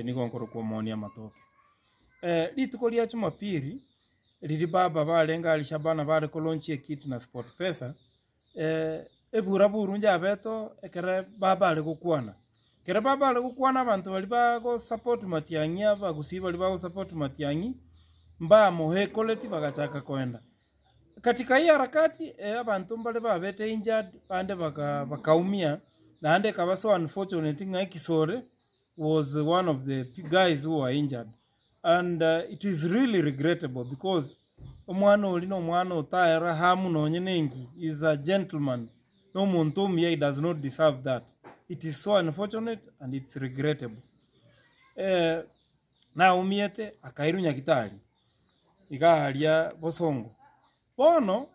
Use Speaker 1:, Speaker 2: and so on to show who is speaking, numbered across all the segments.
Speaker 1: niko nkoro kwa monia matoke litukolia Jumapili riri baba balenga alishabana bale kolonchi kitu na Sport Pesa ebura burunja abeto ekere baba ale gukwana kere baba ale gukwana abantu bali ba go support Matiang'i abagusi bali ba go support Matiang'i mba mohe koleti bagachaka kwenda katika hii harakati abantu mbale babete injured bande bakaumia na ande kaba so unfortunate ngai Kisore was one of the guys who were injured and it is really regrettable because omwana olino omwana otayera hamu nonyenengi is a gentleman no muntu mye he does not deserve that. It is so unfortunate and it's regrettable. Na umiete akairu Nyakitari igaharia Bosongo bono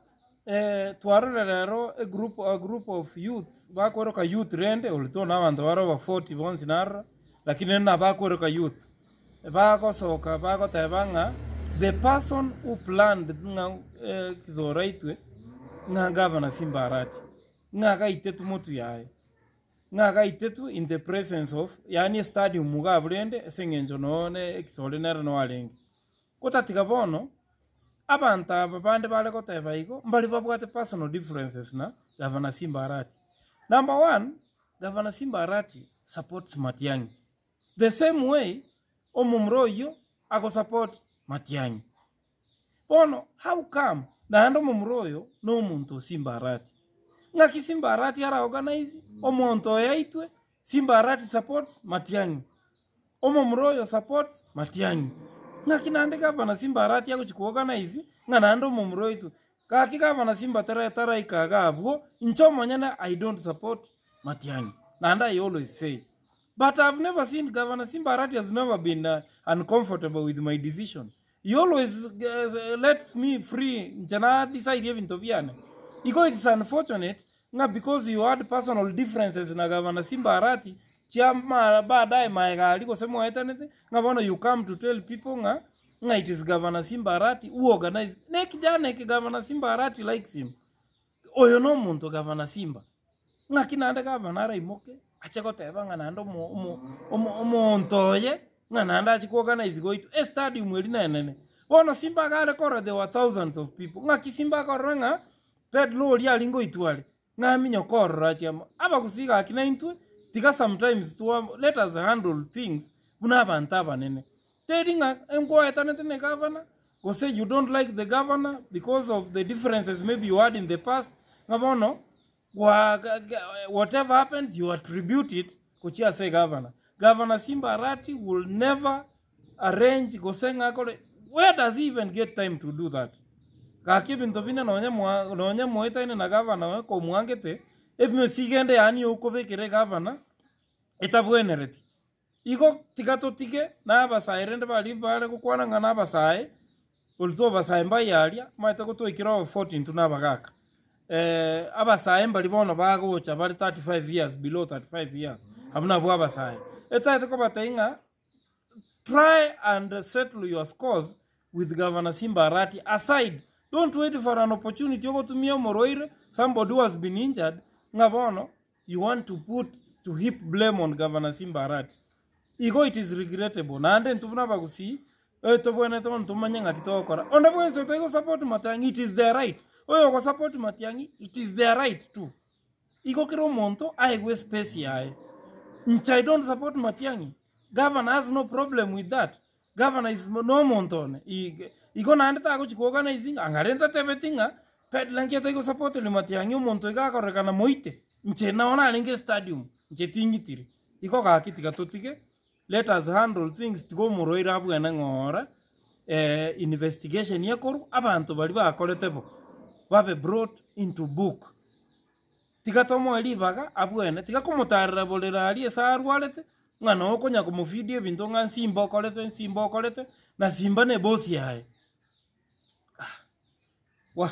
Speaker 1: twarorero a group of youth bakoroka youth rende olitona abantu baro 40 bonsi nara lakini na bakoroka youth bakosoka bakotebanga the person who planned kizoraitwe nga Governor Simba Arati nga gaitetu mutu yae nga gaitetu in the presence of yani stadium mugabrende esengenjo none kisole nera no alengi kotatika bono abantu ababande bale koteba iko mbali babwate personal differences na Governor Simba Arati. Number 1, Governor Simba Arati supports Matiang'i the same way Omumroyo ako support Matiang'i. Bono how come na ando Omumroyo no muntu Simba Arati ngaki Simba Arati ara organize omonto yaitwe Simba Arati supports Matiang'i Omumroyo supports Matiang'i ngaki nande Governor Simba Arati yako chikuorganize ngana ando Omumroyo itu kaki Governor Simba tara ikaga abwo inchomo nyana I don't support Matiang'i nanda I always say. But I've never seen Governor Simba Arati has never been uncomfortable with my decision. He always lets me free. Jana decide even to be an. It's unfortunate because you had personal differences na Governor Simba Arati. Chiama baadaye maegali kwa sema eternity. Ngabono you come to tell people nga it is Governor Simba Arati who organize. Nekijana ke Governor Simba Arati likes him. Oyo no muntu Governor Simba. Kinanda Governor Imoke. Achako tebanga nando omontoye ngananda chikuorganize go itu stadium elina nene bono Simba gale kora there were thousands of people Simba koranga pedlo lia lingo itwale minyo korra chiama aba kusiga akina intwe tika sometimes to let us handle things buna bantaba nene tedinga enko etanete ne governor go say you don't like the governor because of the differences maybe you had in the past ngabono whatever happens, you attribute it kuchia say governor. Governor Simba Arati will never arrange gosenga kole. Where does he even get time to do that? Kaki bintobina naonya moeta ine na governor ko muangete ebime sigende yani ukobe kire governor etabuenereti. Iko tikato tike na abasae rende bali bale kukwana ngana abasae ulto basae mbayalia maita kuto ikiro 14 tunabagaka. Abasae mbali bono bagocha bali 35 years below 35 years hamna bwa abasae etaite ko batainga try and settle your scores with Governor Simba Arati aside. Don't wait for an opportunity yoko tumia moroire somebody who has been injured ngabono you want to heap blame on Governor Simba Arati. It is regrettable na ande ntubuna bagusi tobone to ntumanya ngakitokora onda bwenso tego support Matiang'i it is their right. Oyo ko support Matiang'i it is their right too. Kiro monto aigwe space yae. I don't support Matiang'i. Governor has no problem with that. Governor is no montone. Na ande ta ko chikuorganizing angarenta tebetinga pedlangia tego support le Matiang'i monto igaka rekana moite. Naona alinge stadium. Tingitiri. Ka kitika totike. Let us handle things to go moroira abu ngora investigation yekoru abantu bali bakoletebo babe brought into book tikatomo elibaga abuene tikakomutarira bolera ali esarwalete ngano okonya ku video bintu nga Simba okolete na Simba ne boss yae wa